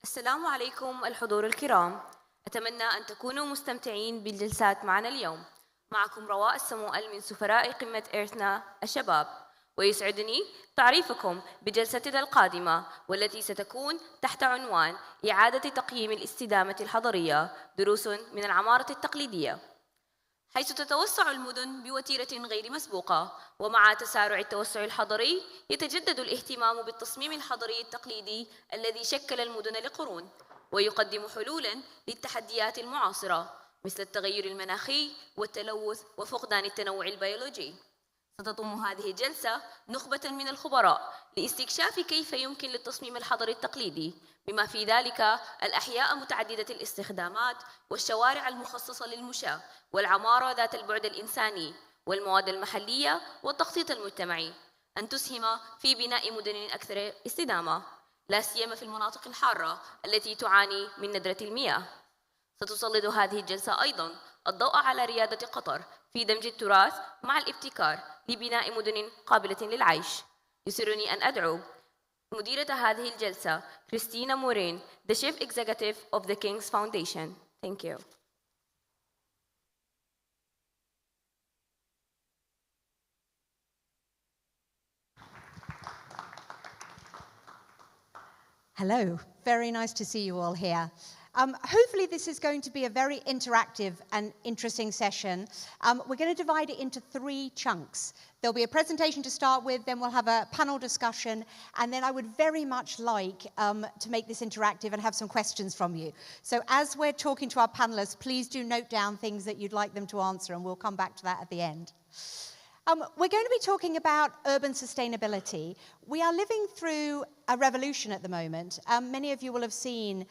السلام عليكم الحضور الكرام. أتمنى أن تكونوا مستمتعين بالجلسات معنا اليوم. معكم رواء السموئل من سفراء قمة إيرثنا الشباب، ويسعدني تعريفكم بجلستنا القادمة والتي ستكون تحت عنوان إعادة تقييم الاستدامة الحضرية، دروس من العمارة التقليدية، حيث تتوسع المدن بوتيرة غير مسبوقة. ومع تسارع التوسع الحضري يتجدد الاهتمام بالتصميم الحضري التقليدي الذي شكل المدن لقرون، ويقدم حلولاً للتحديات المعاصرة مثل التغير المناخي والتلوث وفقدان التنوع البيولوجي. ستضم هذه الجلسة نخبة من الخبراء لاستكشاف كيف يمكن للتصميم الحضري التقليدي، بما في ذلك الأحياء متعددة الاستخدامات والشوارع المخصصة للمشاة والعمارة ذات البعد الإنساني والمواد المحلية والتخطيط المجتمعي، أن تسهم في بناء مدن أكثر استدامة، لا سيما في المناطق الحارة التي تعاني من ندرة المياه. ستسلط هذه الجلسة أيضاً الضوء على ريادة قطر في دمج التراث مع الابتكار لبناء مدن قابلة للعيش. يسرني أن أدعو مديرة هذه الجلسة كريستينا مورين, the Chief Executive of the King's Foundation. Thank you. Hello, very nice to see you all here. Hopefully this is going to be a very interactive and interesting session. We're going to divide it into 3 chunks. There'll be a presentation to start with, then we'll have a panel discussion, and then I would very much like to make this interactive and have some questions from you. So as we're talking to our panelists, please do note down things that you'd like them to answer, and we'll come back to that at the end. We're going to be talking about urban sustainability. We are living through a revolution at the moment. Many of you will have seen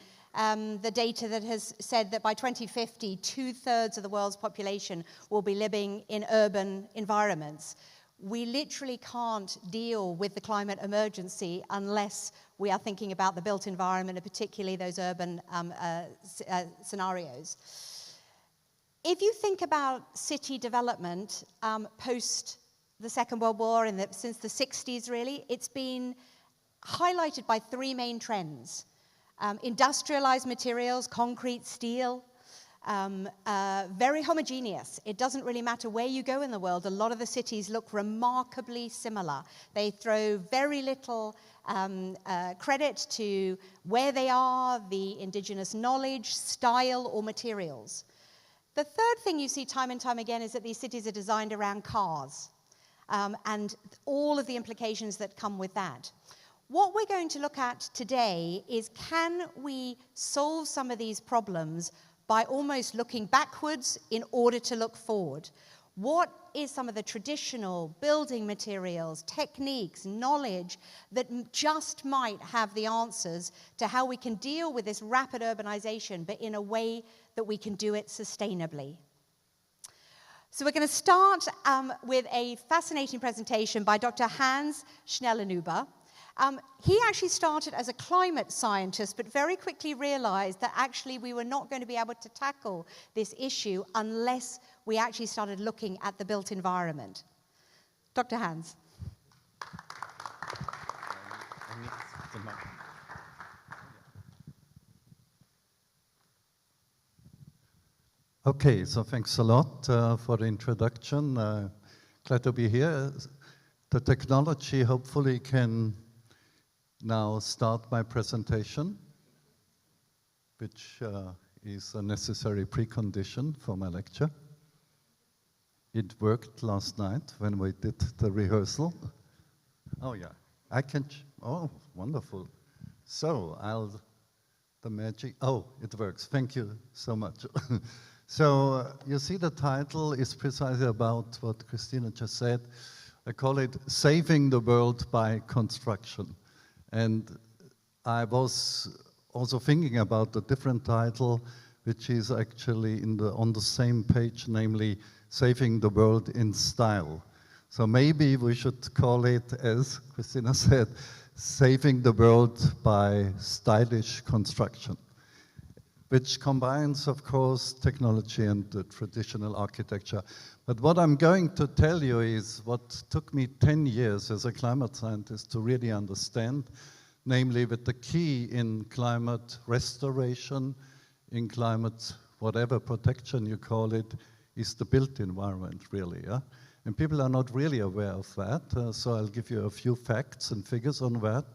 the data that has said that by 2050, 2/3 of the world's population will be living in urban environments. We literally can't deal with the climate emergency unless we are thinking about the built environment, and particularly those urban scenarios. If you think about city development post the Second World War, since the 60s really, it's been highlighted by 3 main trends. Industrialized materials, concrete, steel, very homogeneous. It doesn't really matter where you go in the world. A lot of the cities look remarkably similar. They throw very little credit to where they are, the indigenous knowledge, style, or materials. The third thing you see time and time again is that these cities are designed around cars and all of the implications that come with that. What we're going to look at today is, can we solve some of these problems by almost looking backwards in order to look forward? What is some of the traditional building materials, techniques, knowledge that just might have the answers to how we can deal with this rapid urbanization, but in a way that we can do it sustainably? So we're going to start with a fascinating presentation by Dr. Hans Schellnhuber. He actually started as a climate scientist, but very quickly realized that actually we were not going to be able to tackle this issue unless we actually started looking at the built environment. Dr. Hans. Okay, so thanks a lot for the introduction. Glad to be here. The technology hopefully can now start my presentation, which is a necessary precondition for my lecture. It worked last night when we did the rehearsal. Oh yeah, I can, oh, wonderful. So the magic, oh, it works. Thank you so much. So you see the title is precisely about what Christina just said. I call it Saving the World by Construction. And I was also thinking about a different title, which is actually on the same page, namely Saving the World in Style. So maybe we should call it, as Christina said, Saving the World by Stylish Construction, which combines, of course, technology and the traditional architecture. But what I'm going to tell you is what took me 10 years as a climate scientist to really understand, namely that the key in climate restoration, in climate whatever protection you call it, is the built environment, really. Yeah? And people are not really aware of that, so I'll give you a few facts and figures on that,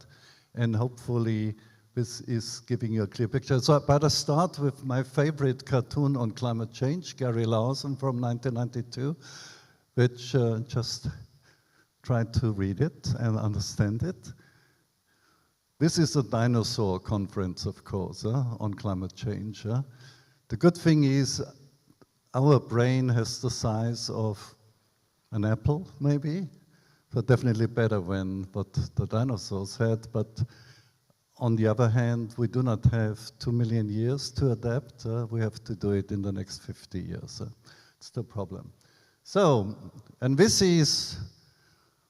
and hopefully this is giving you a clear picture. So, but I start with my favorite cartoon on climate change, Gary Lawson from 1992, which just tried to read it and understand it. This is a dinosaur conference, of course, on climate change. The good thing is our brain has the size of an apple, maybe, but definitely better than what the dinosaurs had. But on the other hand, we do not have 2 million years to adapt. We have to do it in the next 50 years. It's the problem. So, and this is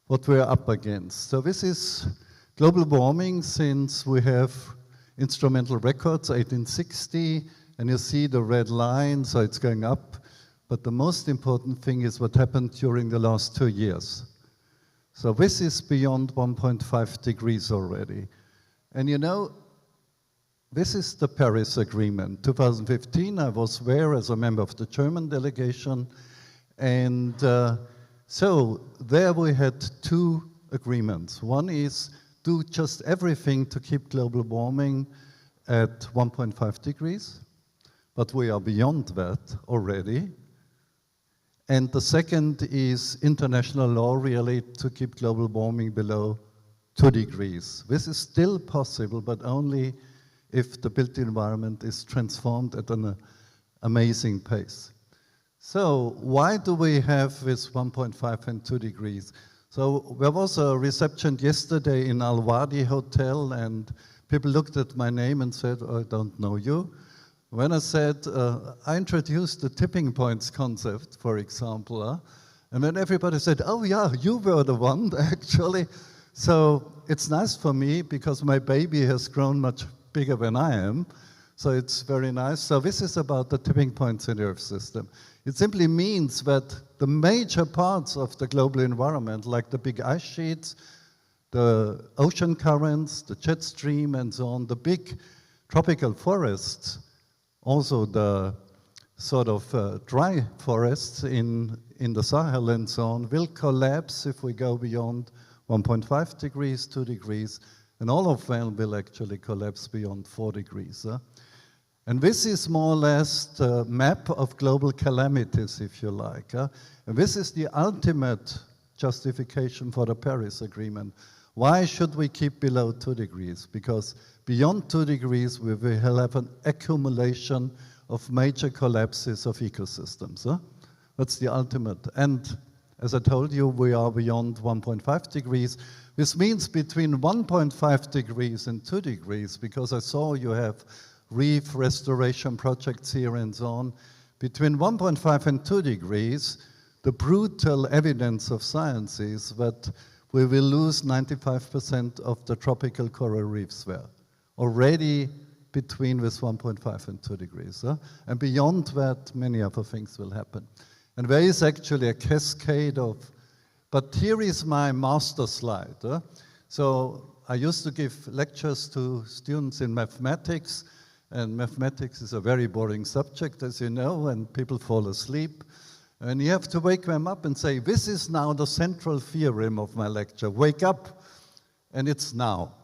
what we're up against. So this is global warming since we have instrumental records, 1860, and you see the red line, so it's going up. But the most important thing is what happened during the last 2 years. So this is beyond 1.5 degrees already. And you know, this is the Paris Agreement. 2015, I was there as a member of the German delegation. And so there we had 2 agreements. One is do just everything to keep global warming at 1.5 degrees. But we are beyond that already. And the second is international law really to keep global warming below 2 degrees. This is still possible, but only if the built environment is transformed at an amazing pace. So why do we have this 1.5 and 2 degrees? So there was a reception yesterday in Al Wadi Hotel, and people looked at my name and said, oh, I don't know you. When I said, I introduced the tipping points concept, for example, and then everybody said, oh yeah, you were the one, actually. So it's nice for me because my baby has grown much bigger than I am. So it's very nice. So this is about the tipping points in the Earth system. It simply means that the major parts of the global environment, like the big ice sheets, the ocean currents, the jet stream, and so on, the big tropical forests, also the sort of dry forests in the Sahel and so on, will collapse if we go beyond 1.5 degrees, 2 degrees, and all of them will actually collapse beyond 4 degrees. And this is more or less the map of global calamities, if you like. And this is the ultimate justification for the Paris Agreement. Why should we keep below 2 degrees? Because beyond 2 degrees, we will have an accumulation of major collapses of ecosystems. That's the ultimate. And as I told you, we are beyond 1.5 degrees. This means between 1.5 degrees and 2 degrees, because I saw you have reef restoration projects here and so on. Between 1.5 and 2 degrees, the brutal evidence of science is that we will lose 95% of the tropical coral reefs there, already between this 1.5 and 2 degrees. And beyond that, many other things will happen. And there is actually a cascade of, but here is my master slide. So I used to give lectures to students in mathematics, and mathematics is a very boring subject, as you know, and people fall asleep. And you have to wake them up and say, this is now the central theorem of my lecture. Wake up, and it's now.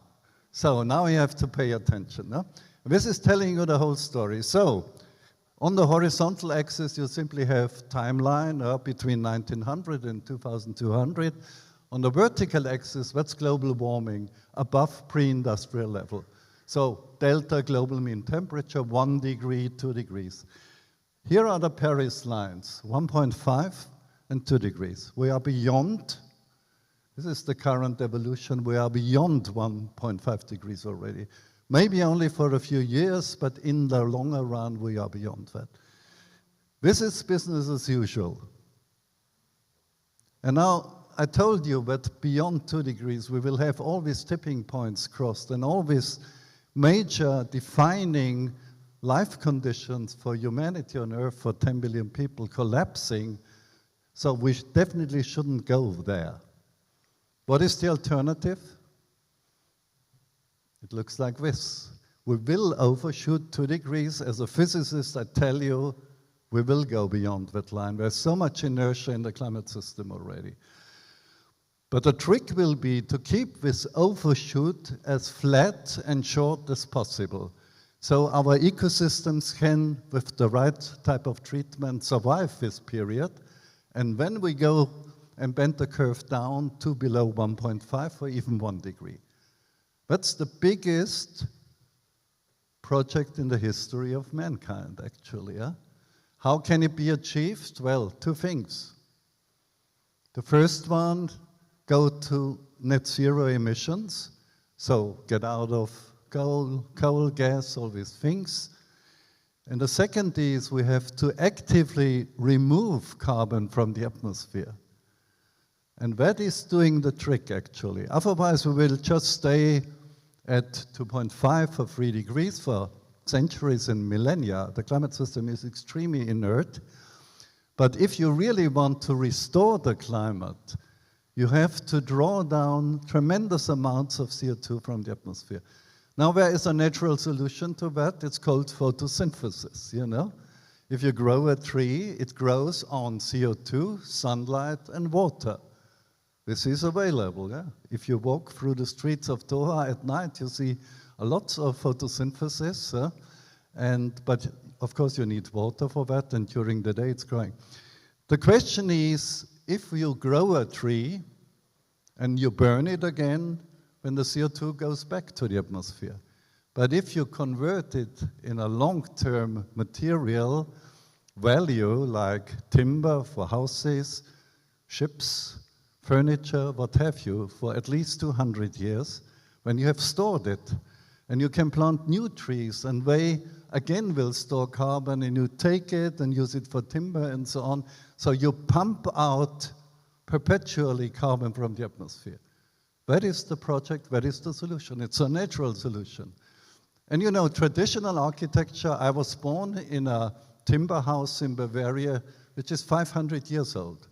So now you have to pay attention. This is telling you the whole story. So on the horizontal axis, you simply have timeline between 1900 and 2200. On the vertical axis, that's global warming above pre-industrial level. So delta global mean temperature, 1 degree, 2 degrees. Here are the Paris lines, 1.5 and 2 degrees. We are beyond, this is the current evolution, we are beyond 1.5 degrees already. Maybe only for a few years, but in the longer run, we are beyond that. This is business as usual. And now, I told you that beyond 2 degrees, we will have all these tipping points crossed and all these major defining life conditions for humanity on Earth for 10 billion people collapsing. So we definitely shouldn't go there. What is the alternative? It looks like this. We will overshoot 2 degrees. As a physicist, I tell you, we will go beyond that line. There's so much inertia in the climate system already. But the trick will be to keep this overshoot as flat and short as possible. So our ecosystems can, with the right type of treatment, survive this period. And when we go and bend the curve down to below 1.5 or even 1 degree. That's the biggest project in the history of mankind, actually. Yeah? How can it be achieved? Well, 2 things. The first one, go to net zero emissions. So get out of coal, gas, all these things. And the second is we have to actively remove carbon from the atmosphere. And that is doing the trick, actually. Otherwise, we will just stay at 2.5 or 3 degrees for centuries and millennia. The climate system is extremely inert. But if you really want to restore the climate, you have to draw down tremendous amounts of CO2 from the atmosphere. Now, there is a natural solution to that. It's called photosynthesis, you know. If you grow a tree, it grows on CO2, sunlight, and water. This is available, yeah. If you walk through the streets of Doha at night, you see a lot of photosynthesis, but of course you need water for that, and during the day it's growing. The question is, if you grow a tree and you burn it again, when the CO2 goes back to the atmosphere. But if you convert it in a long-term material value, like timber for houses, ships, furniture, what have you, for at least 200 years, when you have stored it, and you can plant new trees, and they again will store carbon, and you take it and use it for timber and so on. So you pump out perpetually carbon from the atmosphere. That is the project, that is the solution. It's a natural solution. And you know, traditional architecture, I was born in a timber house in Bavaria, which is 500 years old.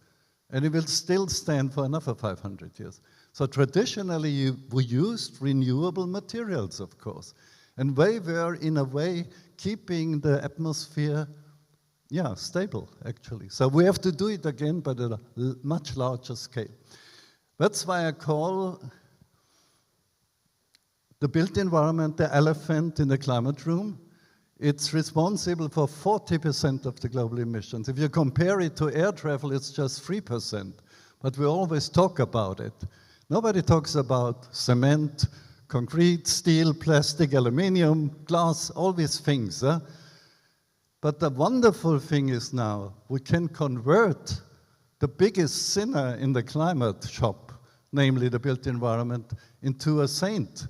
And it will still stand for another 500 years. So traditionally, we used renewable materials, of course. And they were, in a way, keeping the atmosphere, stable, actually. So we have to do it again, but at a much larger scale. That's why I call the built environment the elephant in the climate room. It's responsible for 40% of the global emissions. If you compare it to air travel, it's just 3%. But we always talk about it. Nobody talks about cement, concrete, steel, plastic, aluminum, glass, all these things. But the wonderful thing is now we can convert the biggest sinner in the climate shop, namely the built environment, into a saint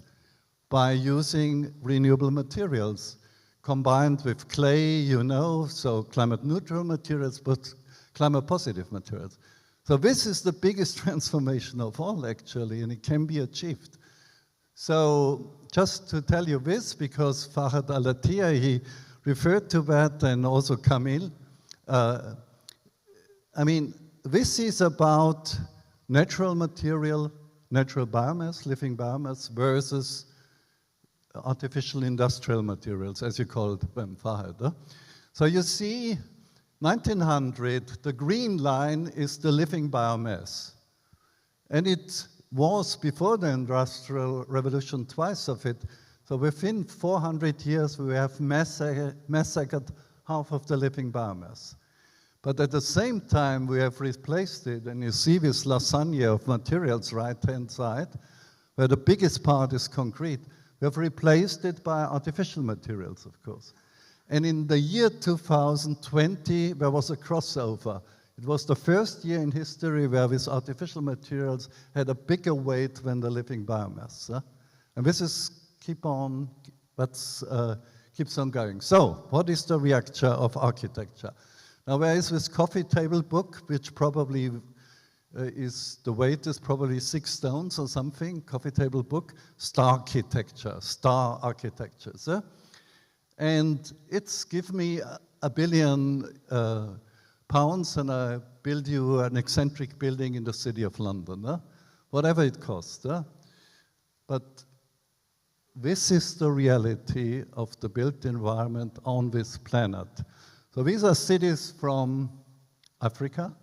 by using renewable materials combined with clay, you know, so climate neutral materials, but climate positive materials. So this is the biggest transformation of all, actually, and it can be achieved. So just to tell you this, because Fahad Al-Attiyah, he referred to that, and also Camille. This is about natural material, natural biomass, living biomass, versus artificial industrial materials, as you called them, Fahad. So you see, 1900, the green line is the living biomass. And it was, before the Industrial Revolution, twice of it. So within 400 years, we have massacred half of the living biomass. But at the same time, we have replaced it, and you see this lasagna of materials right-hand side, where the biggest part is concrete. We have replaced it by artificial materials, of course. And in the year 2020, there was a crossover. It was the first year in history where these artificial materials had a bigger weight than the living biomass. And this is keeps on going. So, what is the reactor of architecture? Now, there is this coffee table book, which probably the weight is probably 6 stones or something, coffee table book, star architectures. And it's give me £1 billion, and I build you an eccentric building in the city of London, whatever it costs. But this is the reality of the built environment on this planet. So these are cities from Africa.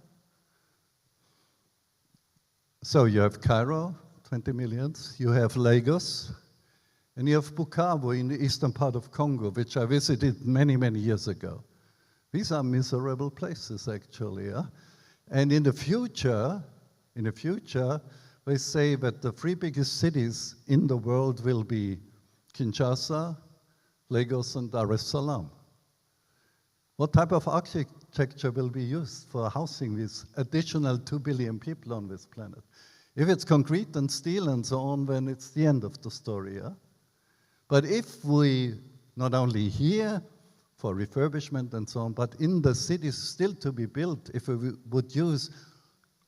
So you have Cairo, 20 million. You have Lagos. And you have Bukavu in the eastern part of Congo, which I visited many, many years ago. These are miserable places, actually. Yeah? And in the future, they say that the three biggest cities in the world will be Kinshasa, Lagos, and Dar es Salaam. What type of architecture will be used for housing these additional 2 billion people on this planet? If it's concrete and steel and so on, then it's the end of the story. Yeah? But if we, not only here for refurbishment and so on, but in the cities still to be built, if we would use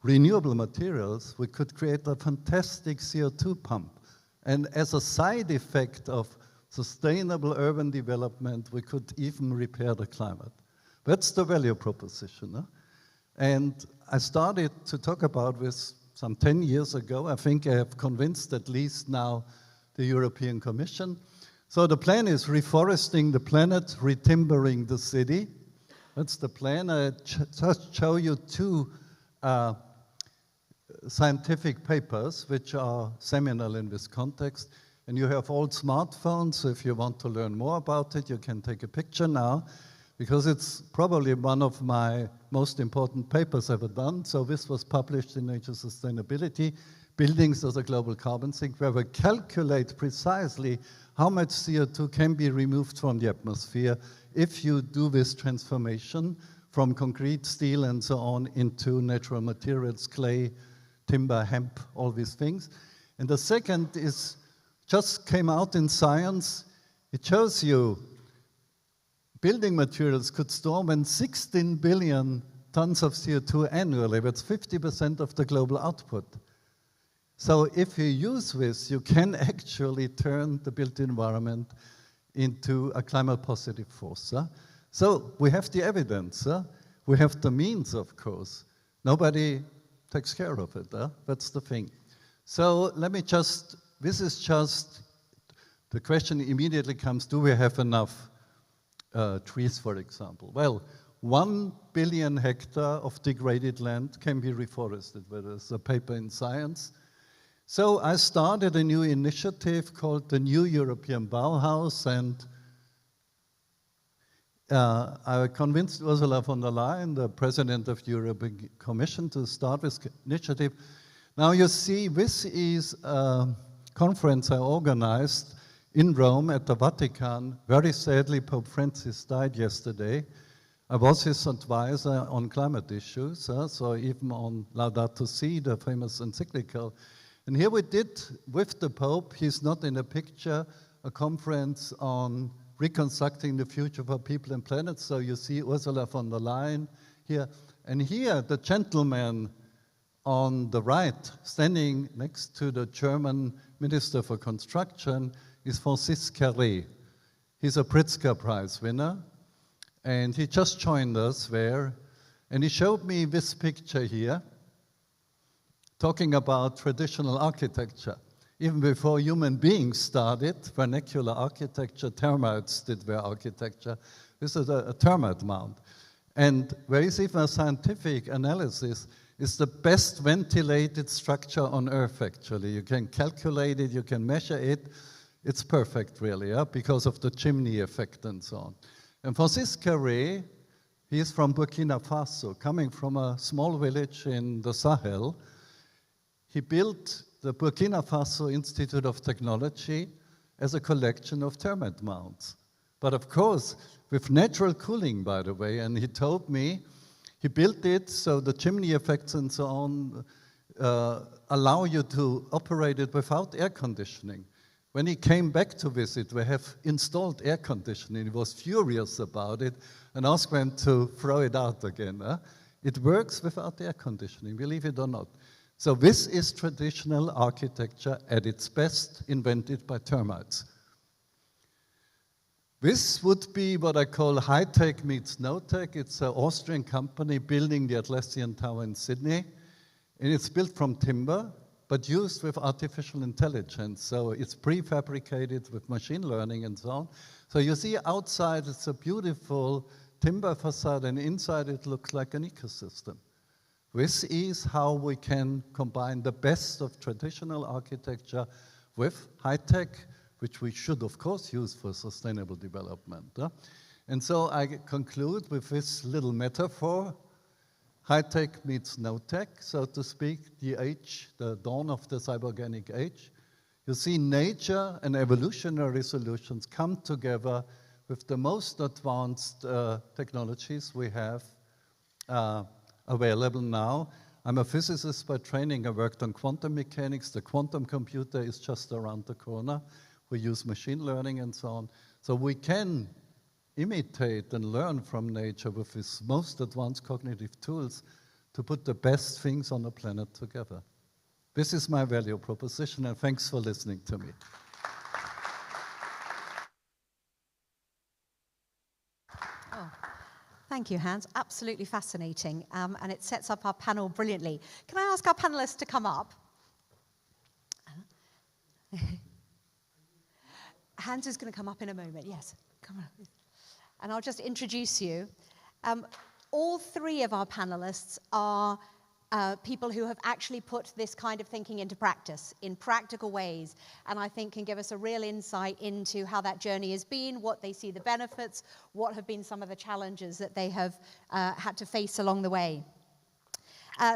renewable materials, we could create a fantastic CO2 pump. And as a side effect of sustainable urban development, we could even repair the climate. That's the value proposition. Huh? And I started to talk about this some 10 years ago. I think I have convinced at least now the European Commission. So the plan is reforesting the planet, retimbering the city. That's the plan. I just show you two scientific papers which are seminal in this context. And you have all smartphones, so if you want to learn more about it, you can take a picture now, because it's probably one of my most important papers ever done. So this was published in Nature Sustainability, Buildings as a Global Carbon Sink, where we calculate precisely how much CO2 can be removed from the atmosphere if you do this transformation from concrete, steel, and so on into natural materials, clay, timber, hemp, all these things. And the second is just came out in Science. It shows you building materials could store 16 billion tons of CO2 annually. That's 50% of the global output. So if you use this, you can actually turn the built environment into a climate positive force. So we have the evidence. We have the means, of course. Nobody takes care of it. That's the thing. So let me just, this is just, the question immediately comes, do we have enough trees, for example? Well, 1 billion hectare of degraded land can be reforested. There's a paper in Science. So I started a new initiative called the New European Bauhaus, and I convinced Ursula von der Leyen, the president of the European Commission, to start this initiative. Now you see, this is a conference I organized in Rome at the Vatican. Very sadly, Pope Francis died yesterday. I was his advisor on climate issues, so even on Laudato Si, the famous encyclical. And here we did, with the Pope, he's not in the picture, a conference on reconstructing the future for people and planet. So you see Ursula von der Leyen here. And here, the gentleman on the right, standing next to the German Minister for Construction, is Francis Carré. He's a Pritzker Prize winner. And he just joined us there. And he showed me this picture here, talking about traditional architecture. Even before human beings started, vernacular architecture, termites did their architecture. This is a termite mound. And there is even a scientific analysis. It's the best ventilated structure on Earth, actually. You can calculate it, you can measure it. It's perfect, really, because of the chimney effect and so on. And Francis Carré, he is from Burkina Faso, coming from a small village in the Sahel. He built the Burkina Faso Institute of Technology as a collection of termite mounds. But of course, with natural cooling, by the way, and he told me he built it so the chimney effects and so on allow you to operate it without air conditioning. When he came back to visit, we have installed air conditioning. He was furious about it and asked them to throw it out again. It works without air conditioning, believe it or not. So this is traditional architecture at its best, invented by termites. This would be what I call high-tech meets no-tech. It's an Austrian company building the Atlassian Tower in Sydney. And it's built from timber, but used with artificial intelligence. So it's prefabricated with machine learning and so on. So you see outside it's a beautiful timber facade, and inside it looks like an ecosystem. This is how we can combine the best of traditional architecture with high-tech, which we should, of course, use for sustainable development. And so I conclude with this little metaphor. High-tech meets no-tech, so to speak, the dawn of the cyberganic age. You see nature and evolutionary solutions come together with the most advanced technologies we have available now. I'm a physicist by training. I worked on quantum mechanics. The quantum computer is just around the corner. We use machine learning and so on. So we can imitate and learn from nature with these most advanced cognitive tools to put the best things on the planet together. This is my value proposition, and thanks for listening to me. Oh, thank you, Hans. Absolutely fascinating, and it sets up our panel brilliantly. Can I ask our panelists to come up? Hans is going to come up in a moment. Yes, come on. And I'll just introduce you. All three of our panelists are people who have actually put this kind of thinking into practice in practical ways, and I think can give us a real insight into how that journey has been, what they see the benefits, what have been some of the challenges that they have had to face along the way.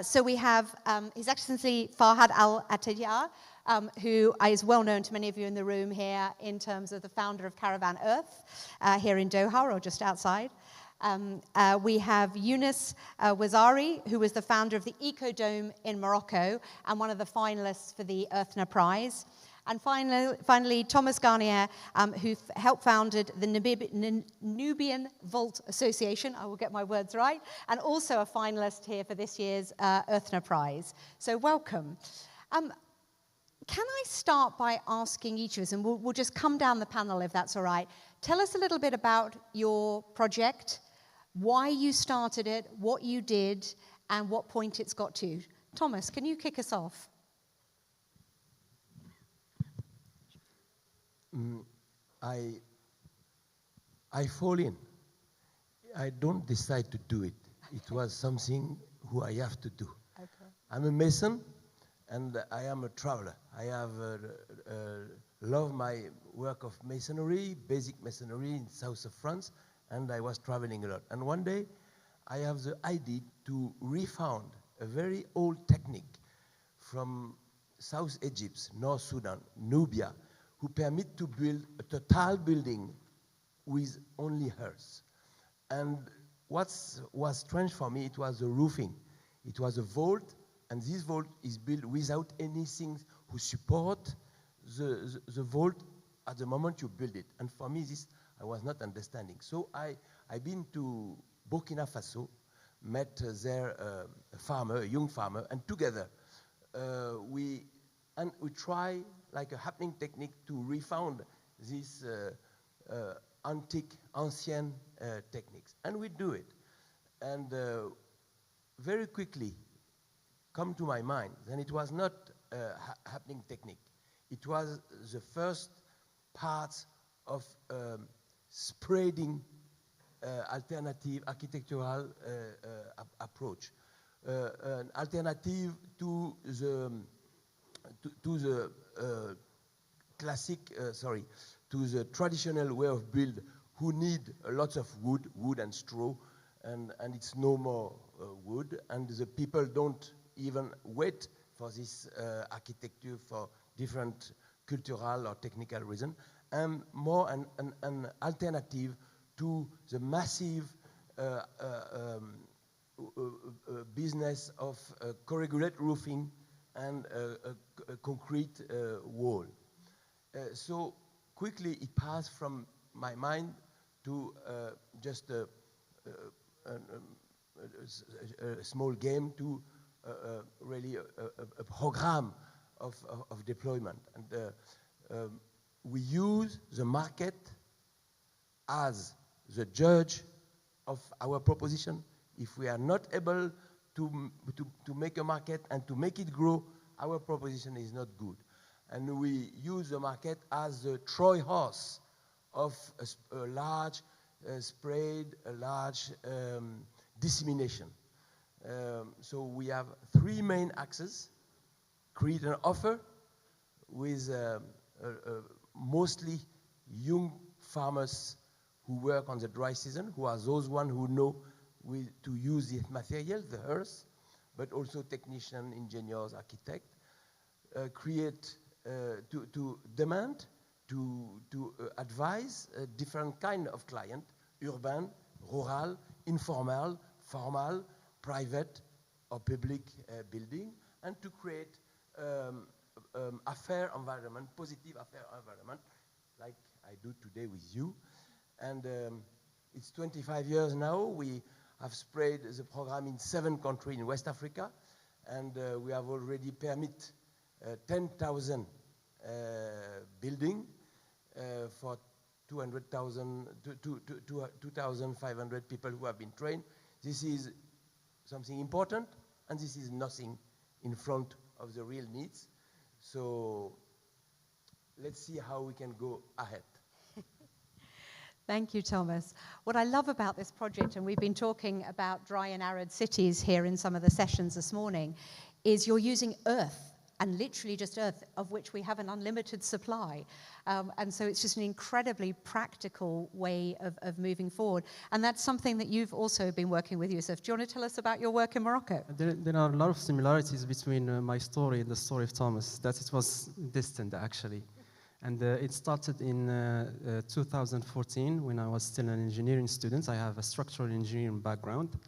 So we have His Excellency Farhad Al-Attiyah, who is well known to many of you in the room here in terms of the founder of Caravan Earth here in Doha, or just outside. We have Yunus Wazari, who was the founder of the Ecodome in Morocco and one of the finalists for the Earthna Prize. And finally Thomas Garnier, who helped founded the Nubian Vault Association, I will get my words right, and also a finalist here for this year's Earthna Prize. So welcome. Can I start by asking each of us, and we'll just come down the panel if that's all right. Tell us a little bit about your project, why you started it, what you did, and what point it's got to. Thomas, can you kick us off? I fall in. I don't decide to do it. It was something who I have to do. Okay. I'm a mason, and I am a traveler. I have love my work of masonry, basic masonry in south of France, and I was traveling a lot. And one day, I have the idea to refound a very old technique from South Egypt, North Sudan, Nubia, who permit to build a total building with only earth. And what was strange for me, it was the roofing. It was a vault, and this vault is built without anything who support the vault at the moment you build it. And for me, this I was not understanding. So I've been to Burkina Faso, met there a farmer, a young farmer, and together we try like a happening technique to refound these ancient techniques. And we do it. And very quickly come to my mind, then it was not a happening technique. It was the first part of spreading alternative architectural approach, an alternative to the classic, to the traditional way of build, who need lots of wood and straw, and it's no more wood, and the people don't even wait for this architecture for different cultural or technical reason, and more an alternative to the massive business of co-regulate roofing and a concrete wall. So quickly it passed from my mind to just a small game to really a program of deployment. And we use the market as the judge of our proposition. If we are not able to make a market and to make it grow, our proposition is not good. And we use the market as the Troy horse of a large spread, a large dissemination. So we have three main axes: create an offer with mostly young farmers who work on the dry season, who are those ones who know to use this material, the earth, but also technicians, engineers, architects. Create to demand, to advise a different kind of client: urban, rural, informal, formal, private or public building, and to create a fair environment, positive affair environment, like I do today with you. And it's 25 years now. We have spread the program in 7 countries in West Africa, and we have already permit 10,000 building for 2,500 people who have been trained. This is something important, and this is nothing in front of the real needs. So let's see how we can go ahead. Thank you, Thomas. What I love about this project, and we've been talking about dry and arid cities here in some of the sessions this morning, is you're using earth, and literally just earth, of which we have an unlimited supply. And so it's just an incredibly practical way of moving forward. And that's something that you've also been working with, Youssef. Do you want to tell us about your work in Morocco? There are a lot of similarities between my story and the story of Thomas, that it was distant, actually. And it started in 2014 when I was still an engineering student. I have a structural engineering background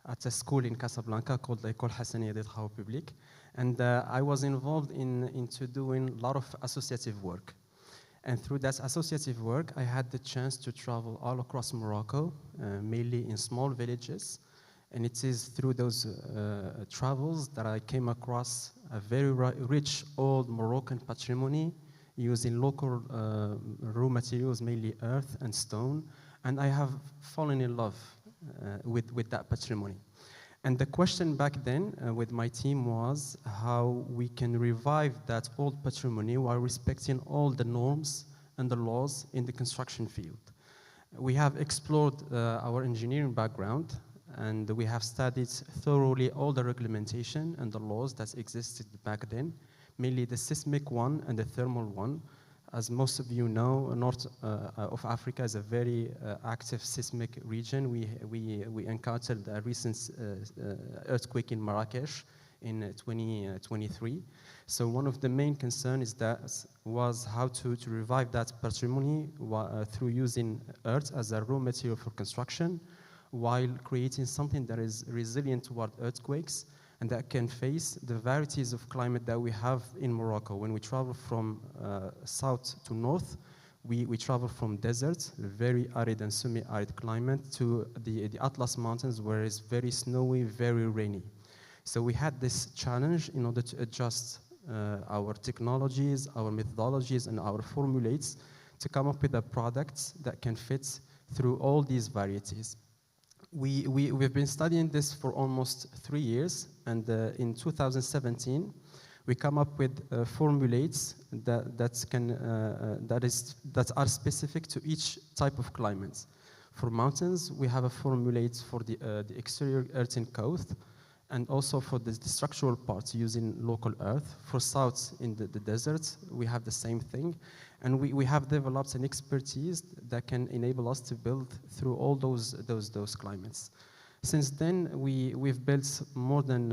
at a school in Casablanca called l'École Hassaniya des Travaux Publics. And I was involved into doing a lot of associative work. And through that associative work, I had the chance to travel all across Morocco, mainly in small villages. And it is through those travels that I came across a very rich old Moroccan patrimony using local raw materials, mainly earth and stone. And I have fallen in love with that patrimony. And the question back then with my team was how we can revive that old patrimony while respecting all the norms and the laws in the construction field. We have explored our engineering background, and we have studied thoroughly all the regulation and the laws that existed back then, mainly the seismic one and the thermal one. As most of you know, north of Africa is a very active seismic region. We encountered a recent earthquake in Marrakesh in 2023. So one of the main concerns was how to revive that patrimony through using earth as a raw material for construction, while creating something that is resilient toward earthquakes and that can face the varieties of climate that we have in Morocco. When we travel from south to north, we travel from deserts, very arid and semi-arid climate, to the Atlas Mountains, where it's very snowy, very rainy. So we had this challenge in order to adjust our technologies, our methodologies, and our formulates to come up with a product that can fit through all these varieties. We've been studying this for almost 3 years, and in 2017, we come up with formulates that are specific to each type of climate. For mountains, we have a formulate for the exterior earthen coat, and also for the structural parts using local earth. For south in the desert, we have the same thing. And we have developed an expertise that can enable us to build through all those climates. Since then, we've built more than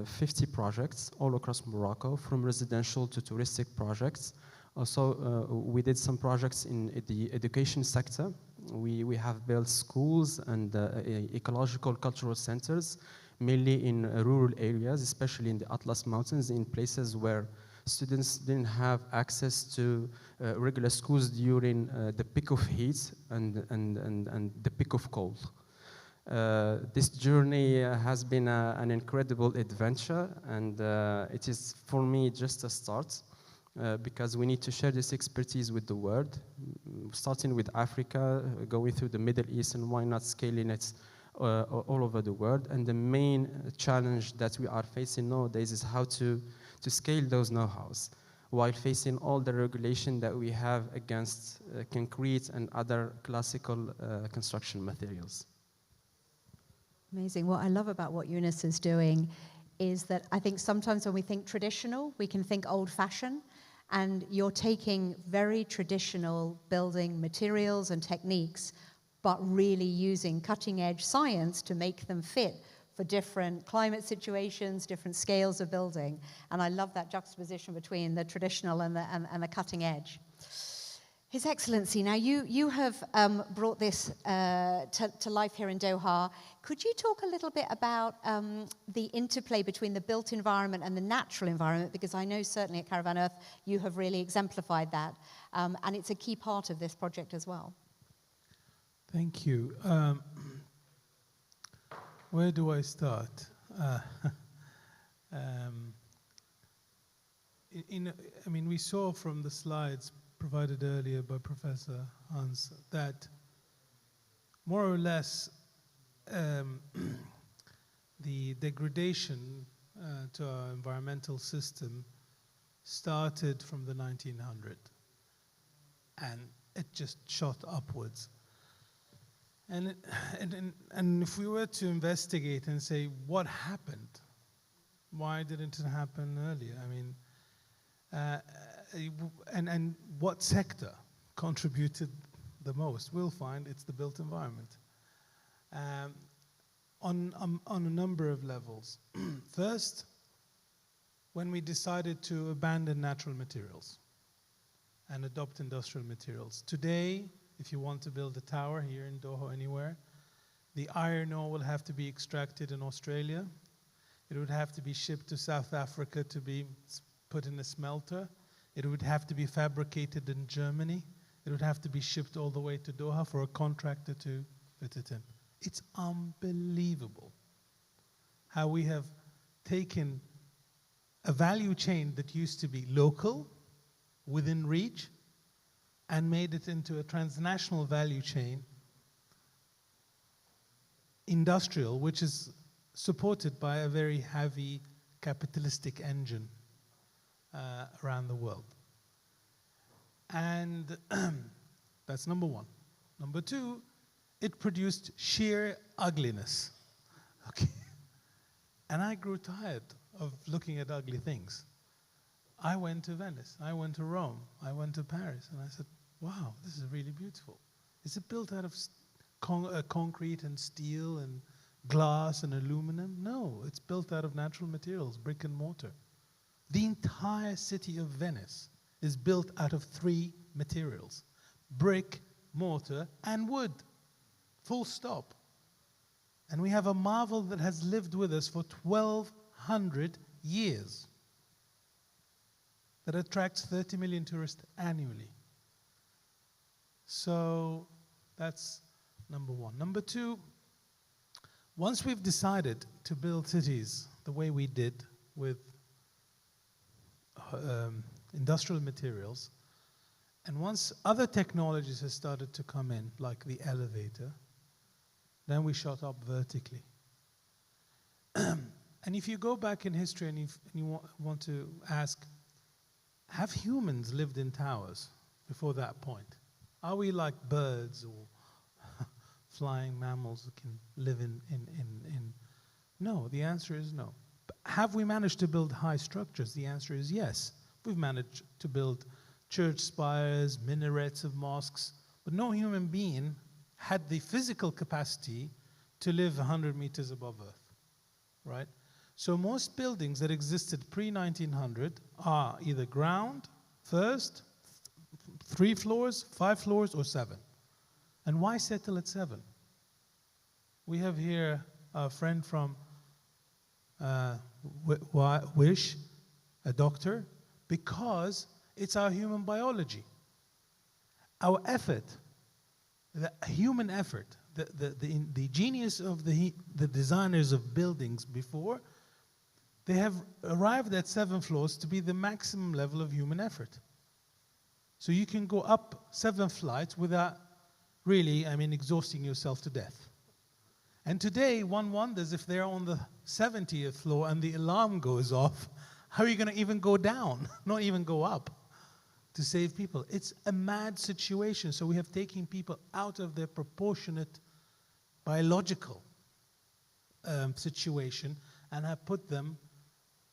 50 projects all across Morocco, from residential to touristic projects. Also, we did some projects in the education sector. We have built schools and ecological cultural centers, mainly in rural areas, especially in the Atlas Mountains, in places where students didn't have access to regular schools during the peak of heat and the peak of cold. This journey has been an incredible adventure, and it is for me just a start, because we need to share this expertise with the world, starting with Africa, going through the Middle East, and why not scaling it all over the world. And the main challenge that we are facing nowadays is how to scale those know-hows while facing all the regulation that we have against concrete and other classical construction materials. Amazing. What I love about what Yunus is doing is that I think sometimes when we think traditional, we can think old-fashioned, and you're taking very traditional building materials and techniques, but really using cutting-edge science to make them fit for different climate situations, different scales of building. And I love that juxtaposition between the traditional and the cutting edge. His Excellency, now you have brought this to life here in Doha. Could you talk a little bit about the interplay between the built environment and the natural environment? Because I know certainly at Caravan Earth you have really exemplified that, and it's a key part of this project as well. Thank you. Where do I start? I mean, we saw from the slides provided earlier by Professor Hans that more or less the degradation to our environmental system started from the 1900s, and it just shot upwards. And if we were to investigate and say what happened, why didn't it happen earlier? I mean, and what sector contributed the most? We'll find it's the built environment on a number of levels. First, when we decided to abandon natural materials and adopt industrial materials. Today, if you want to build a tower here in Doha or anywhere, the iron ore will have to be extracted in Australia. It would have to be shipped to South Africa to be put in a smelter. It would have to be fabricated in Germany. It would have to be shipped all the way to Doha for a contractor to fit it in. It's unbelievable how we have taken a value chain that used to be local, within reach, and made it into a transnational value chain, industrial, which is supported by a very heavy capitalistic engine around the world. And that's number one. Number two, it produced sheer ugliness. Okay. And I grew tired of looking at ugly things. I went to Venice, I went to Rome, I went to Paris, and I said, wow, this is really beautiful. Is it built out of concrete and steel and glass and aluminum? No, it's built out of natural materials, brick and mortar. The entire city of Venice is built out of 3 materials: brick, mortar, and wood. Full stop. And we have a marvel that has lived with us for 1,200 years that attracts 30 million tourists annually. So that's number one. Number two, once we've decided to build cities the way we did with industrial materials, and once other technologies have started to come in, like the elevator, then we shot up vertically. And if you go back in history and you want to ask, have humans lived in towers before that point? Are we like birds or flying mammals that can live in? No, the answer is no. But have we managed to build high structures? The answer is yes. We've managed to build church spires, minarets of mosques, but no human being had the physical capacity to live 100 meters above Earth, right? So most buildings that existed pre-1900 are either ground, first, 3 floors, 5 floors, or 7. And why settle at 7? We have here a friend from Wish, a doctor, because it's our human biology. Our effort, the human effort, the genius of the designers of buildings before, they have arrived at 7 floors to be the maximum level of human effort. So you can go up 7 flights without really, exhausting yourself to death. And today, one wonders if they're on the 70th floor and the alarm goes off, how are you going to even go down, not even go up to save people? It's a mad situation. So we have taken people out of their proportionate biological situation and have put them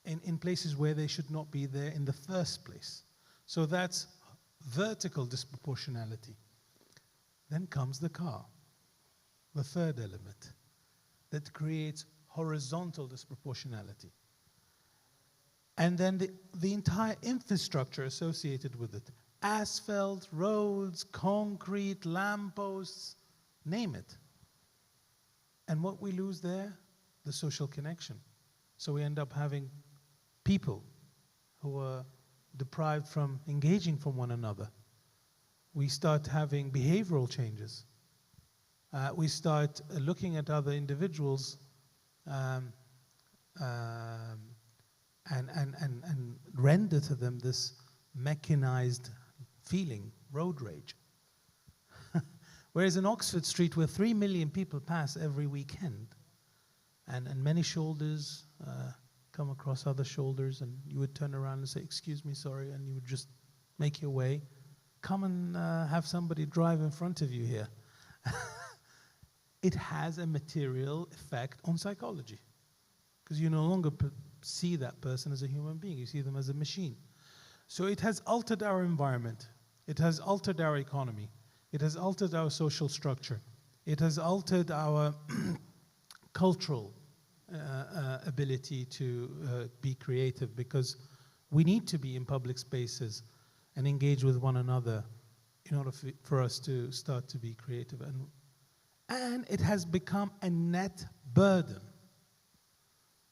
in places where they should not be there in the first place. So that's vertical disproportionality. Then comes the car, the third element, that creates horizontal disproportionality. And then the entire infrastructure associated with it, asphalt, roads, concrete, lampposts, name it. And what we lose there? The social connection. So we end up having people who are deprived from engaging from one another. We start having behavioral changes. We start looking at other individuals and render to them this mechanized feeling, road rage. Whereas in Oxford Street, where 3 million people pass every weekend, and many shoulders come across other shoulders, and you would turn around and say, excuse me, sorry, and you would just make your way. Come and have somebody drive in front of you here. It has a material effect on psychology, because you no longer see that person as a human being, you see them as a machine. So it has altered our environment, it has altered our economy, it has altered our social structure, it has altered our cultural ability to be creative, because we need to be in public spaces and engage with one another in order for us to start to be creative. And it has become a net burden.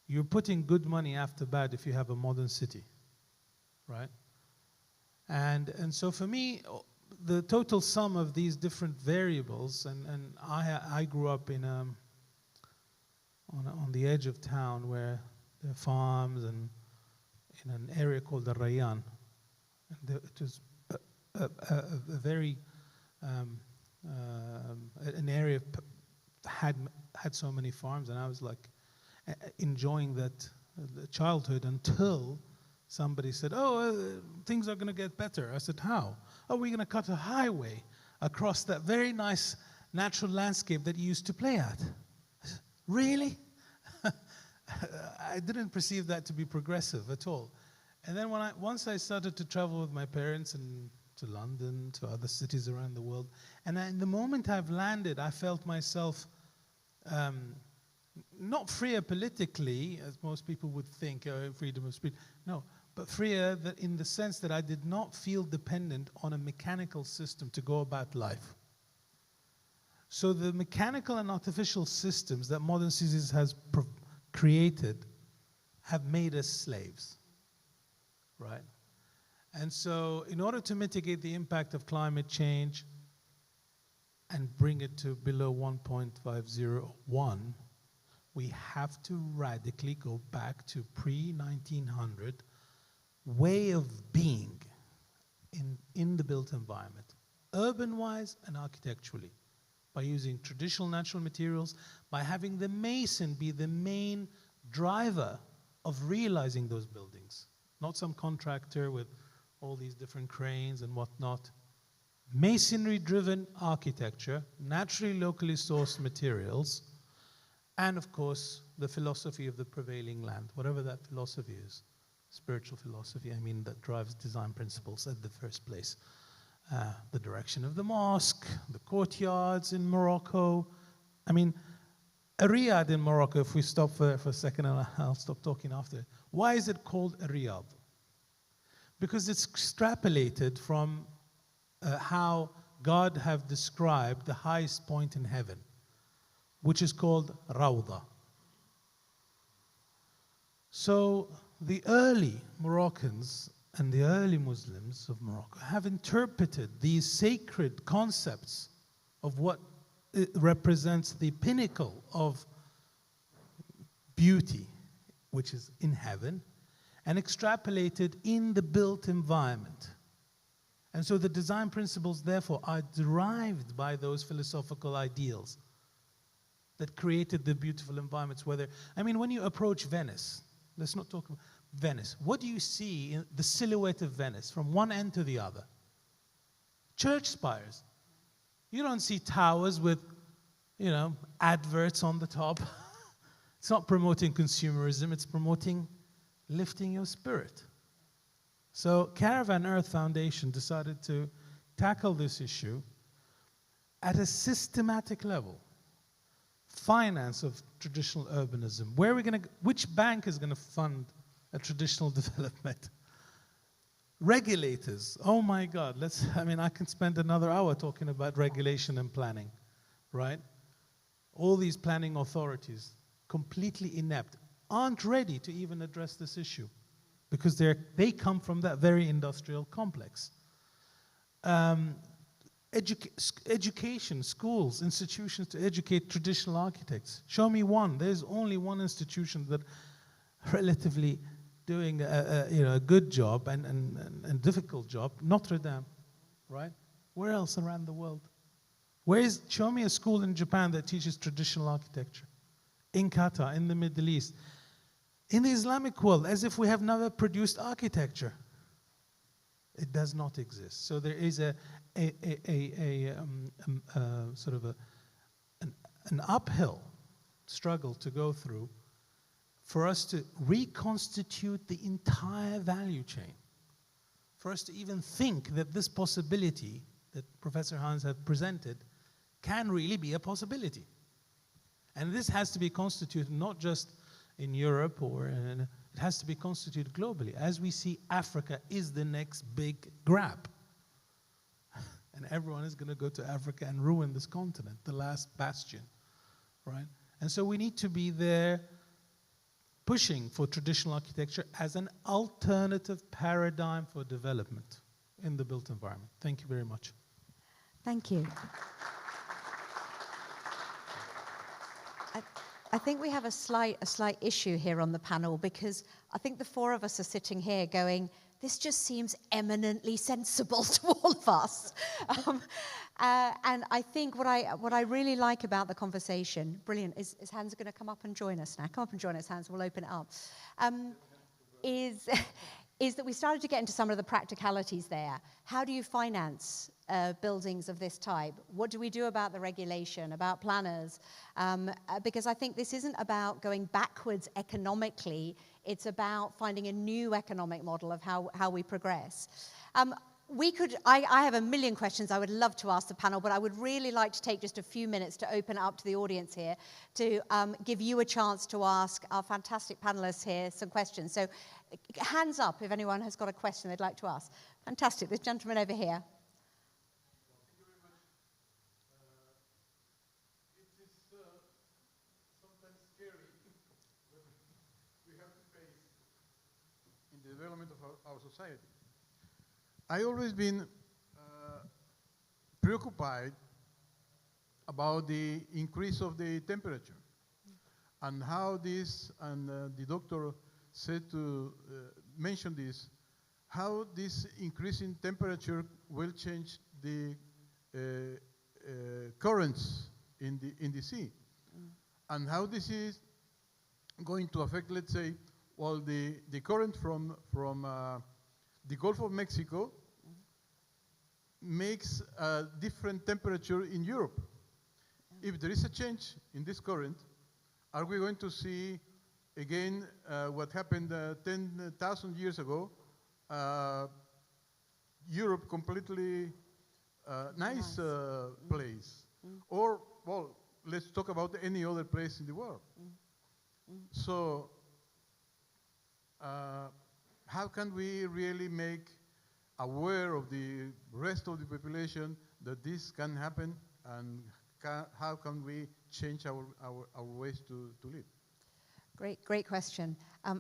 You're putting good money after bad if you have a modern city, right? And so for me, the total sum of these different variables, and I grew up in on the edge of town where there are farms, and in an area called the Rayyan. And it was a very an area had so many farms, and I was like enjoying that childhood until somebody said, "Oh, things are going to get better." I said, "How?" "Oh, we're going to cut a highway across that very nice natural landscape that you used to play at." I said, "Really?" I didn't perceive that to be progressive at all. And then once I started to travel with my parents and to London, to other cities around the world, and in the moment I've landed, I felt myself not freer politically, as most people would think, freedom of speech. No, but freer in the sense that I did not feel dependent on a mechanical system to go about life. So the mechanical and artificial systems that modern cities has created have made us slaves, right? And so in order to mitigate the impact of climate change and bring it to below 1.501, we have to radically go back to pre-1900 way of being in the built environment, urban-wise and architecturally, by using traditional natural materials, by having the mason be the main driver of realizing those buildings, not some contractor with all these different cranes and whatnot. Masonry-driven architecture, naturally locally sourced materials, and of course, the philosophy of the prevailing land, whatever that philosophy is. Spiritual philosophy, I mean, that drives design principles at the first place. The direction of the mosque, the courtyards in Morocco. I mean, a Riyadh in Morocco, if we stop for a second, and I'll stop talking after. Why is it called a Riyadh? Because it's extrapolated from how God have described the highest point in heaven, which is called Rawda. So the early Moroccans and the early Muslims of Morocco have interpreted these sacred concepts of what represents the pinnacle of beauty, which is in heaven, and extrapolated in the built environment. And so the design principles, therefore, are derived by those philosophical ideals. that created the beautiful environments. I mean, when you approach Venice, let's not talk about Venice. What do you see in the silhouette of Venice from one end to the other? Church spires. You don't see towers with, you know, adverts on the top. It's not promoting consumerism, it's promoting lifting your spirit. So Caravan Earth Foundation decided to tackle this issue at a systematic level. Finance of traditional urbanism. Which bank is going to fund a traditional development? Regulators. Oh my God. I can spend another hour talking about regulation and planning, right? All these planning authorities, completely inept, aren't ready to even address this issue because they come from that very industrial complex. Education, schools, institutions to educate traditional architects. Show me one. There's only one institution that relatively doing a good job and difficult job, Notre Dame, right? Where else around the world? Show me a school in Japan that teaches traditional architecture. In Qatar, in the Middle East. In the Islamic world, as if we have never produced architecture. It does not exist. So there is an uphill struggle to go through for us to reconstitute the entire value chain, for us to even think that this possibility that Professor Hans had presented can really be a possibility. And this has to be constituted not just in Europe, it has to be constituted globally. As we see, Africa is the next big grab. And everyone is going to go to Africa and ruin this continent, the last bastion, right? And so we need to be there pushing for traditional architecture as an alternative paradigm for development in the built environment. Thank you very much. Thank you. I think we have a slight issue here on the panel because I think the four of us are sitting here going, this just seems eminently sensible to all of us. And I think what I really like about the conversation, brilliant, is Hans going to come up and join us now? Come up and join us, Hans, we'll open it up. Is that we started to get into some of the practicalities there. How do you finance buildings of this type? What do we do about the regulation, about planners? Because I think this isn't about going backwards economically, it's about finding a new economic model of how we progress. I have a million questions I would love to ask the panel, but I would really like to take just a few minutes to open up to the audience here to give you a chance to ask our fantastic panelists here some questions. So hands up if anyone has got a question they'd like to ask. Fantastic. This gentleman over here. Thank you very much. It is sometimes scary what we have to face in the development of our society. I always been preoccupied about the increase of the temperature and how this, and the doctor said to mention this, how this increase in temperature will change the currents in the sea, and how this is going to affect, let's say, well, the current from the Gulf of Mexico makes a different temperature in Europe. If there is a change in this current, are we going to see again what happened 10,000 years ago? Europe completely nice place. Or, well, let's talk about any other place in the world. So, how can we really make aware of the rest of the population that this can happen, and how can we change our ways to live? Great question.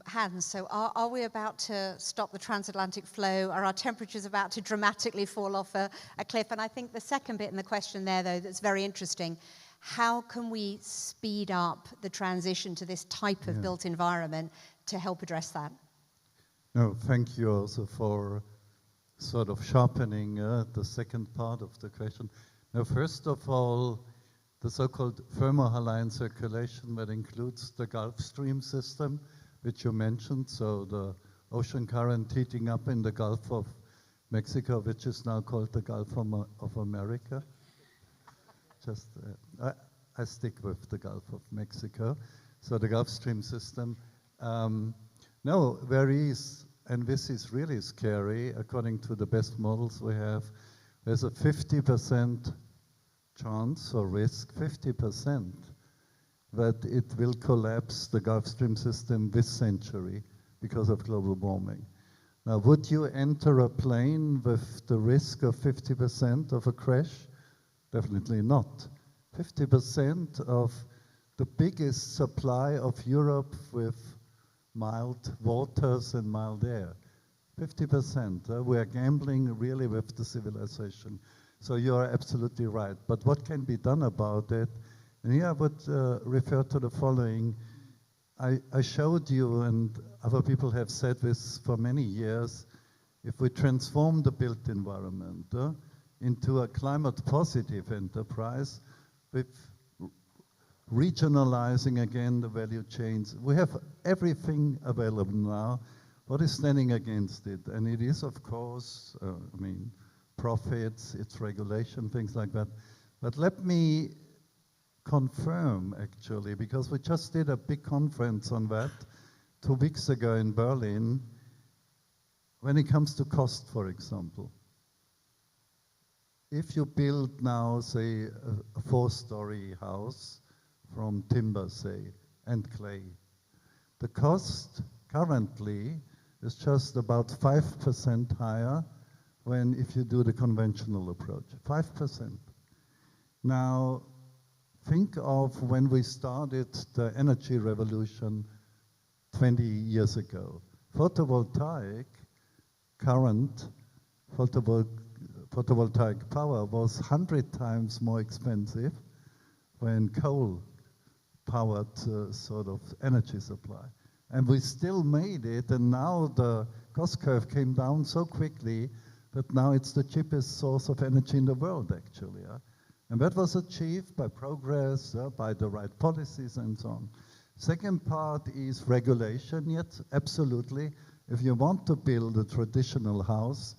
Hans, so are we about to stop the transatlantic flow? Are our temperatures about to dramatically fall off a cliff? And I think the second bit in the question there, though, that's very interesting, how can we speed up the transition to this type of built environment to help address that? No, thank you also for sort of sharpening the second part of the question. Now, first of all, the so-called thermohaline circulation that includes the Gulf Stream system, which you mentioned, so the ocean current heating up in the Gulf of Mexico, which is now called the Gulf of America. Just, I stick with the Gulf of Mexico. So the Gulf Stream system. No, there is, and this is really scary, according to the best models we have, there's a 50% chance or risk, 50%, that it will collapse the Gulf Stream system this century because of global warming. Now, would you enter a plane with the risk of 50% of a crash? Definitely not. 50% of the biggest supply of Europe with mild waters and mild air. 50%. We are gambling really with the civilization. So you are absolutely right. But what can be done about it? And here I would refer to the following. I showed you, and other people have said this for many years, if we transform the built environment into a climate positive enterprise with regionalizing again the value chains, we have everything available now. What is standing against it? And it is, of course, profits, it's regulation, things like that. But let me confirm, actually, because we just did a big conference on that 2 weeks ago in Berlin, when it comes to cost, for example. If you build now, say, a 4-story house from timber, say, and clay, the cost currently is just about 5% higher when if you do the conventional approach, 5%. Now, think of when we started the energy revolution 20 years ago. Photovoltaic current, photovoltaic power was 100 times more expensive when coal-powered sort of energy supply. And we still made it, and now the cost curve came down so quickly that now it's the cheapest source of energy in the world, actually. And that was achieved by progress, by the right policies and so on. Second part is regulation, yet absolutely. If you want to build a traditional house,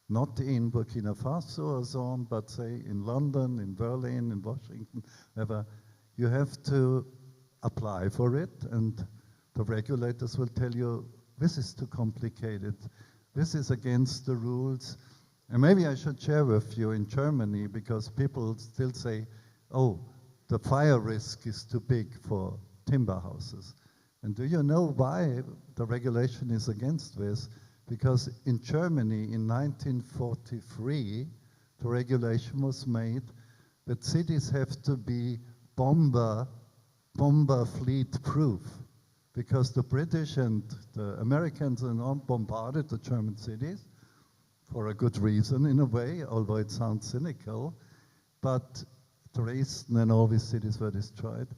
not in Burkina Faso or so on, but say in London, in Berlin, in Washington, wherever, you have to apply for it, and the regulators will tell you, this is too complicated. This is against the rules. And maybe I should share with you in Germany, because people still say, oh, the fire risk is too big for timber houses. And do you know why the regulation is against this? Because in Germany in 1943, the regulation was made that cities have to be bomber fleet proof, because the British and the Americans and all bombarded the German cities for a good reason in a way, although it sounds cynical, but Dresden and all these cities were destroyed.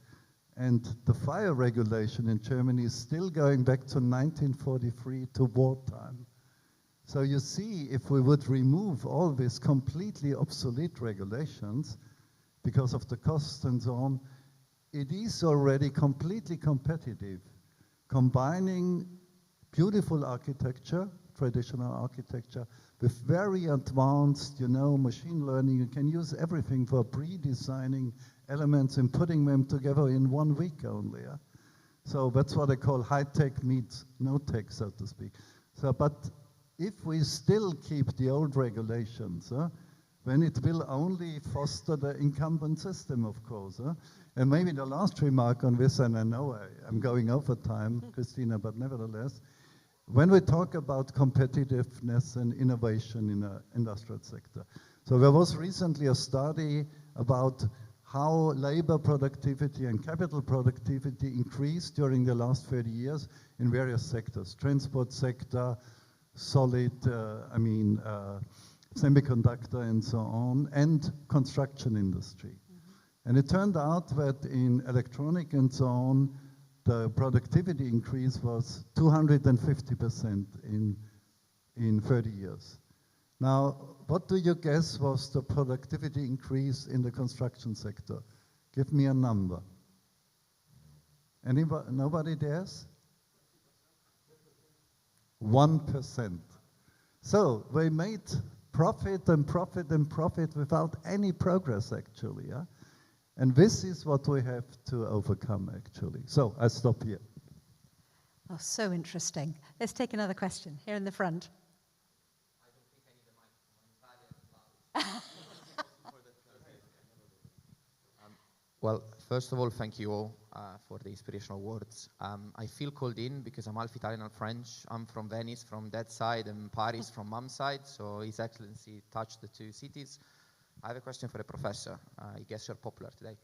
And the fire regulation in Germany is still going back to 1943 to wartime. So you see, if we would remove all these completely obsolete regulations because of the costs and so on, it is already completely competitive, combining beautiful architecture, traditional architecture, with very advanced, machine learning. You can use everything for pre-designing elements and putting them together in 1 week only. Yeah? So that's what I call high-tech meets no-tech, so to speak. So, but if we still keep the old regulations, then it will only foster the incumbent system, of course. And maybe the last remark on this, and I know I'm going over time, Christina, but nevertheless, when we talk about competitiveness and innovation in the industrial sector, so there was recently a study about how labor productivity and capital productivity increased during the last 30 years in various sectors, transport sector, solid, semiconductor and so on, and construction industry. And it turned out that in electronic and so on, the productivity increase was 250% in 30 years. Now, what do you guess was the productivity increase in the construction sector? Give me a number. Anybody, nobody dares? 1%. So we made profit and profit and profit without any progress, actually. Yeah? And this is what we have to overcome, actually. So I stop here. Oh, so interesting. Let's take another question here in the front. I don't think I need a microphone. Well, first of all, thank you all for the inspirational words. I feel called in because I'm half Italian and French. I'm from Venice, from that side, and Paris from mom's side, so His Excellency touched the two cities. I have a question for the professor. I guess you're popular today.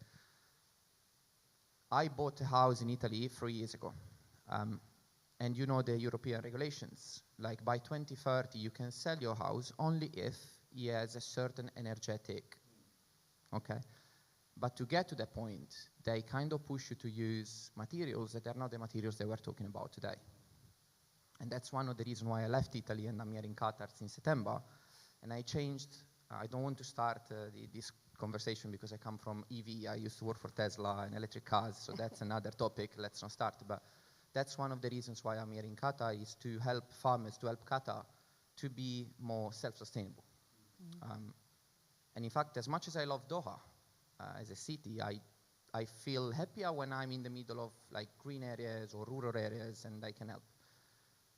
I bought a house in Italy 3 years ago. And you know the European regulations. Like by 2030, you can sell your house only if it has a certain energetic. Okay? But to get to that point, they kind of push you to use materials that are not the materials that we're talking about today. And that's one of the reasons why I left Italy and I'm here in Qatar since September. And I changed. I don't want to start this conversation because I come from EV. I used to work for Tesla and electric cars, so that's another topic. Let's not start. But that's one of the reasons why I'm here in Qatar, is to help farmers, to help Qatar to be more self-sustainable. And in fact, as much as I love Doha as a city, I feel happier when I'm in the middle of like green areas or rural areas and I can help.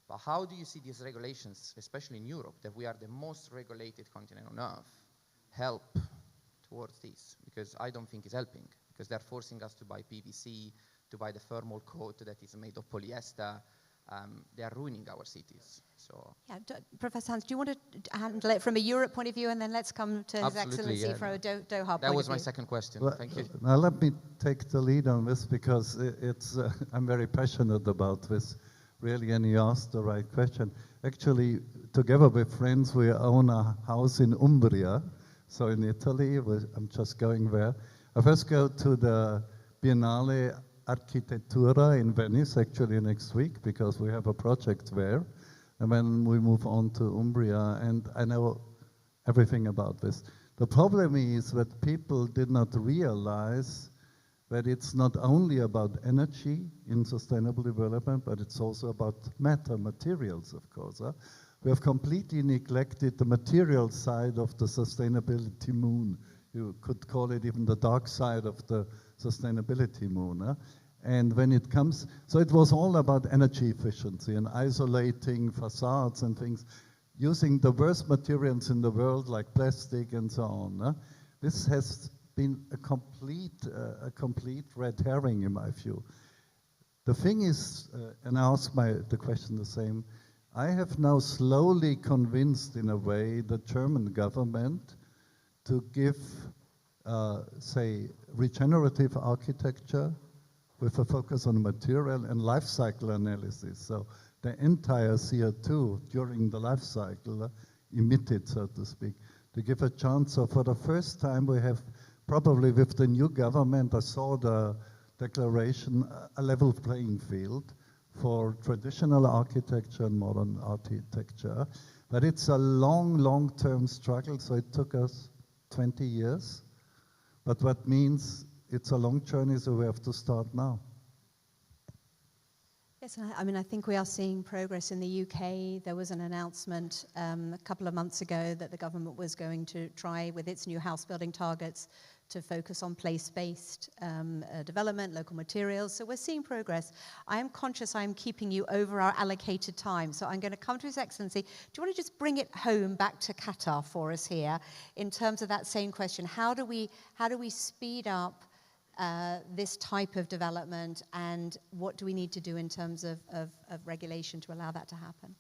But how do you see these regulations, especially in Europe, that we are the most regulated continent on Earth, help towards this? Because I don't think it's helping, because they're forcing us to buy PVC, to buy the thermal coat that is made of polyester. They are ruining our cities. So yeah, Professor Hans, do you want to handle it from a Europe point of view, and then let's come to His Excellency from a Doha point of view? That was my second question. Thank you. Now let me take the lead on this, because it's I'm very passionate about this, really, and you asked the right question. Actually, together with friends, we own a house in Umbria, so in Italy. I'm just going there. I first go to the Biennale Architettura in Venice, actually next week, because we have a project there. And then we move on to Umbria, and I know everything about this. The problem is that people did not realize that it's not only about energy in sustainable development, but it's also about materials, of course. We have completely neglected the material side of the sustainability moon. You could call it even the dark side of the sustainability moon. And when it comes, so it was all about energy efficiency and isolating facades and things, using the worst materials in the world like plastic and so on. This has been a complete red herring in my view. The thing is, and I ask the question the same, I have now slowly convinced in a way the German government to give, say, regenerative architecture with a focus on material and life cycle analysis. So the entire CO2 during the life cycle emitted, so to speak, to give a chance. So for the first time we have, probably with the new government, I saw the declaration, a level playing field for traditional architecture and modern architecture. But it's a long-term struggle, so it took us 20 years. But what means it's a long journey, so we have to start now. Yes, I mean, I think we are seeing progress in the UK. There was an announcement a couple of months ago that the government was going to try, with its new house building targets, to focus on place-based development, local materials. So we're seeing progress. I am conscious I'm keeping you over our allocated time, so I'm going to come to His Excellency. Do you want to just bring it home back to Qatar for us here in terms of that same question? How do we speed up this type of development, and what do we need to do in terms of regulation to allow that to happen?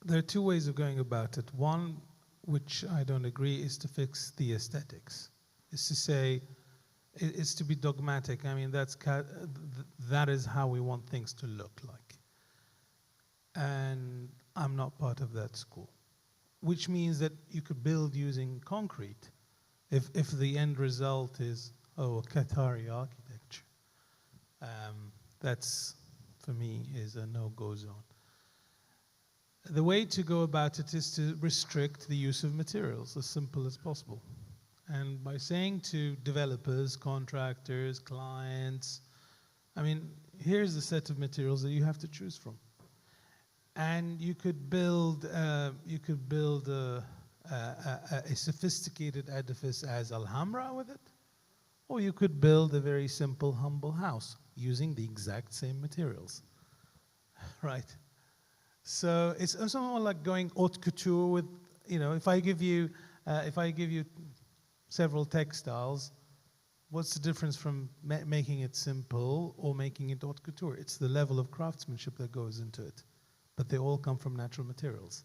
There are two ways of going about it. One, which I don't agree, is to fix the aesthetics. Is to say, it's to be dogmatic. I mean, that is how we want things to look like. And I'm not part of that school. Which means that you could build using concrete if the end result is, Qatari architecture. That's, for me, is a no-go zone. The way to go about it is to restrict the use of materials as simple as possible. And by saying to developers, contractors, clients, I mean, here's a set of materials that you have to choose from. And you could build a sophisticated edifice as Alhambra with it, or you could build a very simple, humble house using the exact same materials, right? So it's also more like going haute couture with, you know, if I give you several textiles, what's the difference from making it simple or making it haute couture? It's the level of craftsmanship that goes into it, but they all come from natural materials.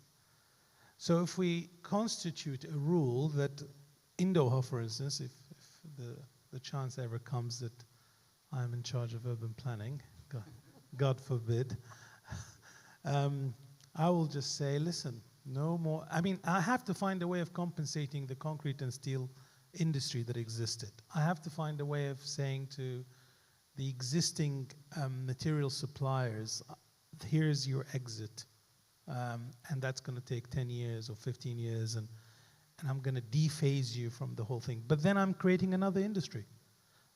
So if we constitute a rule that in Doha, for instance, if the chance ever comes that I'm in charge of urban planning, God forbid, I will just say, listen, no more. I mean, I have to find a way of compensating the concrete and steel industry that existed. I have to find a way of saying to the existing material suppliers, here's your exit. And that's going to take 10 years or 15 years, and I'm going to dephase you from the whole thing. But then I'm creating another industry.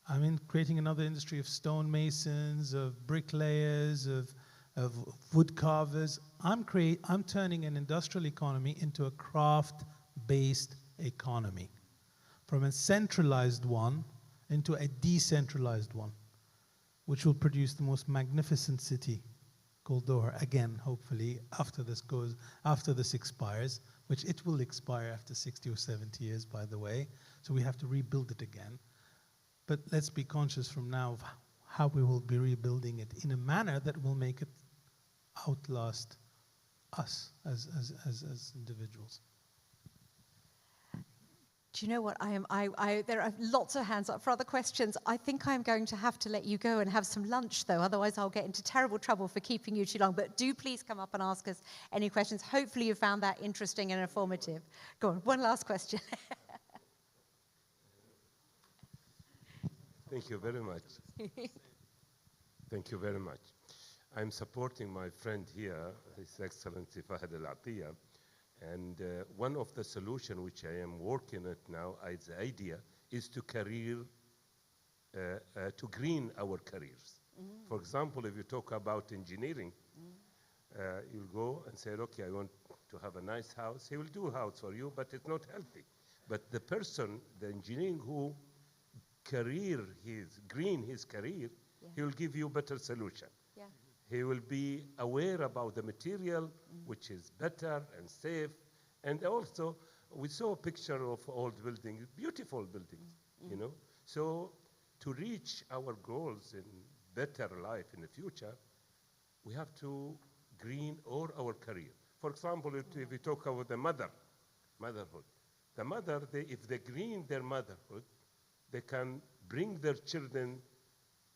I'm creating another industry of stonemasons, of bricklayers, of wood carvers. I'm turning an industrial economy into a craft-based economy, from a centralized one into a decentralized one, which will produce the most magnificent city called Doha, again, hopefully, after this expires, which it will expire after 60 or 70 years, by the way, so we have to rebuild it again. But let's be conscious from now of how we will be rebuilding it in a manner that will make it outlast us as individuals. Do you know what? There are lots of hands up for other questions. I think I'm going to have to let you go and have some lunch, though. Otherwise, I'll get into terrible trouble for keeping you too long. But do please come up and ask us any questions. Hopefully, you found that interesting and informative. Go on, one last question. Thank you very much. Thank you very much. I'm supporting my friend here, His Excellency Fahad Al-Atiyah. And one of the solutions which I am working at now, the idea, is to green our careers. For example, if you talk about engineering, you'll go and say, okay, I want to have a nice house. He will do a house for you, but it's not healthy. But the person, the engineering who green his career, he will give you better solution. Yeah. He will be aware about the material, which is better and safe. And also, we saw a picture of old buildings, beautiful buildings, you know. So to reach our goals in better life in the future, we have to green all our career. For example, if we talk about the motherhood, the mother, if they green their motherhood, they can bring their children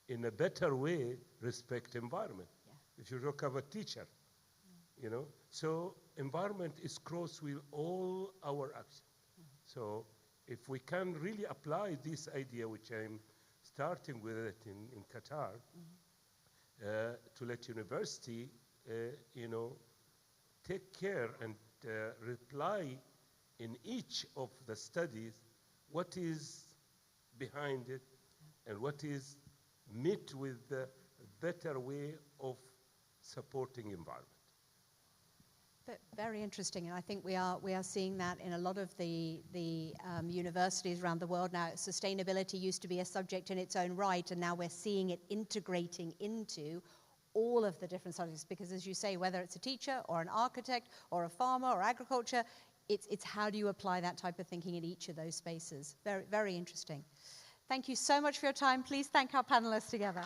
in a better way, respect environment. If you talk about teacher, you know, so environment is cross with all our action. So if we can really apply this idea, which I'm starting with it in Qatar, to let university, you know, take care and reply in each of the studies what is behind it and what is met with the better way of supporting environment. Very interesting, and I think we are seeing that in a lot of the universities around the world now. Sustainability used to be a subject in its own right, and now we're seeing it integrating into all of the different subjects, because as you say, whether it's a teacher or an architect or a farmer or agriculture, it's how do you apply that type of thinking in each of those spaces. Very, very interesting. Thank you so much for your time. Please thank our panelists together.